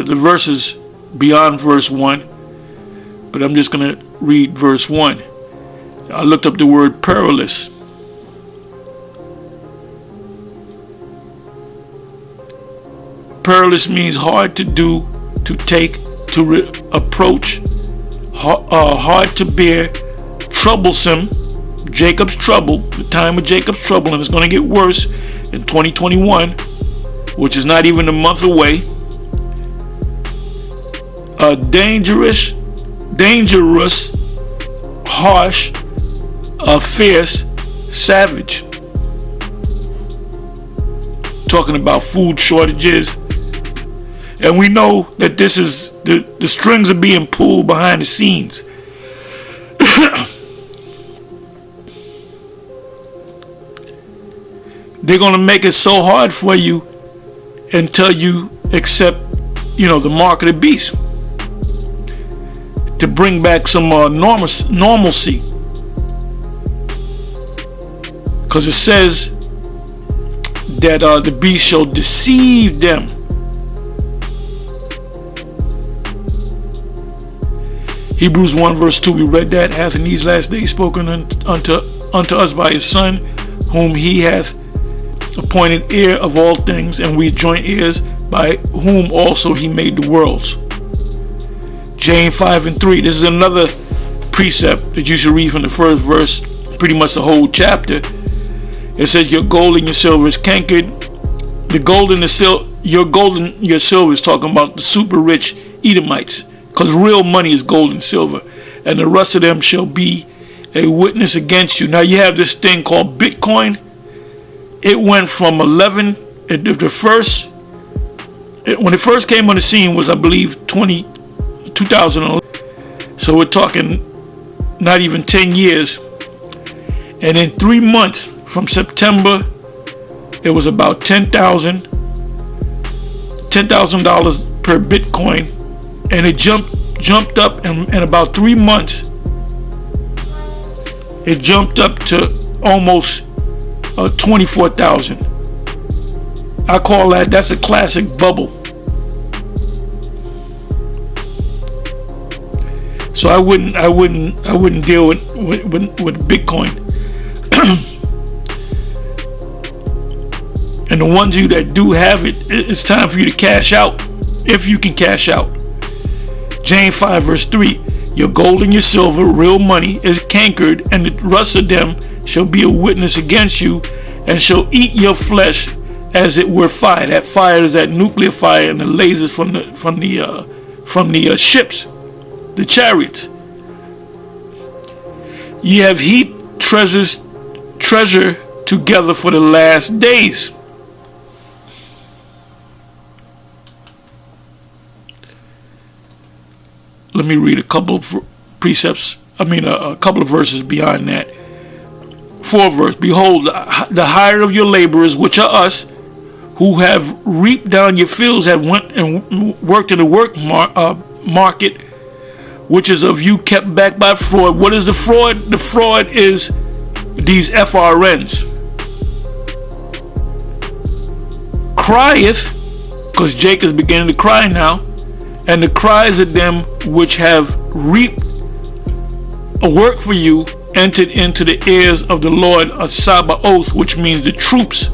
the verses beyond verse 1, but I'm just going to read verse 1. I looked up the word perilous. Perilous means hard to do, to take, to approach, hard to bear, troublesome, Jacob's trouble, the time of Jacob's trouble, and it's going to get worse in 2021, which is not even a month away. Dangerous, harsh, fierce, savage. Talking about food shortages. And we know that this is, the strings are being pulled behind the scenes. They're going to make it so hard for you until you accept, the mark of the beast. To bring back some normalcy. Because it says that the beast shall deceive them. Hebrews 1 verse 2, we read that, hath in these last days spoken unto us by his Son, whom he hath appointed heir of all things, and we joint heirs, by whom also he made the worlds. James 5 and 3, this is another precept that you should read from the first verse, pretty much the whole chapter. It says, your gold and your silver is cankered. The gold and your silver is talking about the super rich Edomites. Because real money is gold and silver. And the rest of them shall be a witness against you. Now you have this thing called Bitcoin. It went from 11, when it first came on the scene was, I believe, 2011. So we're talking not even 10 years. And in 3 months, from September, it was about $10,000 per Bitcoin. And it jumped up in about 3 months. It jumped up to almost 24,000. I call that's a classic bubble. So I wouldn't deal with Bitcoin. And the ones of you that do have it, it's time for you to cash out, if you can cash out. James 5 verse 3, your gold and your silver, real money, is cankered, and the rest of them shall be a witness against you, and shall eat your flesh as it were fire. That fire is that nuclear fire and the lasers from the ships, the chariots. Ye have heaped treasure together for the last days. Let me read a couple of precepts. A couple of verses beyond that. 4 verse. Behold, the hire of your laborers, which are us, who have reaped down your fields, have went and worked in the market, which is of you kept back by fraud. What is the fraud? The fraud is these FRNs. Crieth, because Jake is beginning to cry now, and the cries of them which have reaped a work for you entered into the ears of the Lord of Sabaoth, which means the troops.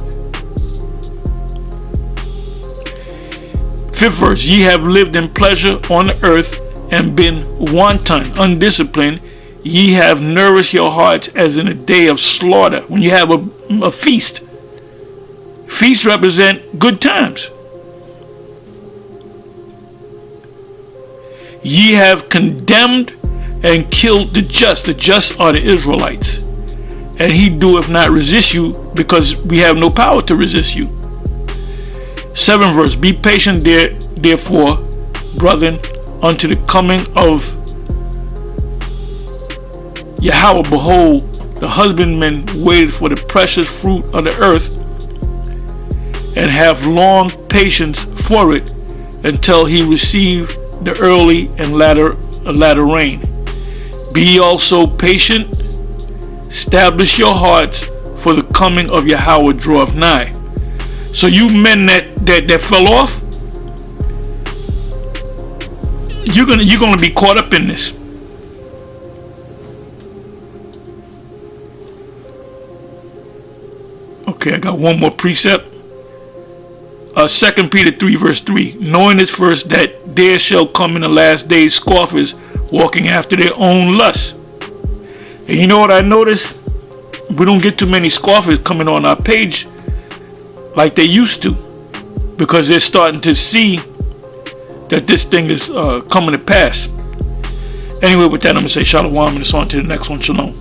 5th verse, ye have lived in pleasure on the earth and been wanton, undisciplined. Ye have nourished your hearts as in a day of slaughter. When you have a feast. Feasts represent good times. Ye have condemned and killed the just. The just are the Israelites. And he doeth not resist you, because we have no power to resist you. 7th verse, be patient therefore, brethren, unto the coming of Yahweh. Behold, the husbandman waited for the precious fruit of the earth, and have long patience for it, until he receive the early and latter rain. Be ye also patient, establish your hearts, for the coming of Yahweh draweth nigh. So you men that fell off, you're gonna be caught up in this. Okay, I got one more precept. 2 Peter 3 verse 3. Knowing this first, that there shall come in the last days scoffers, walking after their own lusts. And you know what I noticed? We don't get too many scoffers coming on our page like they used to, because they're starting to see that this thing is coming to pass. Anyway, with that, I'm going to say shalom, and it's on to the next one. Shalom.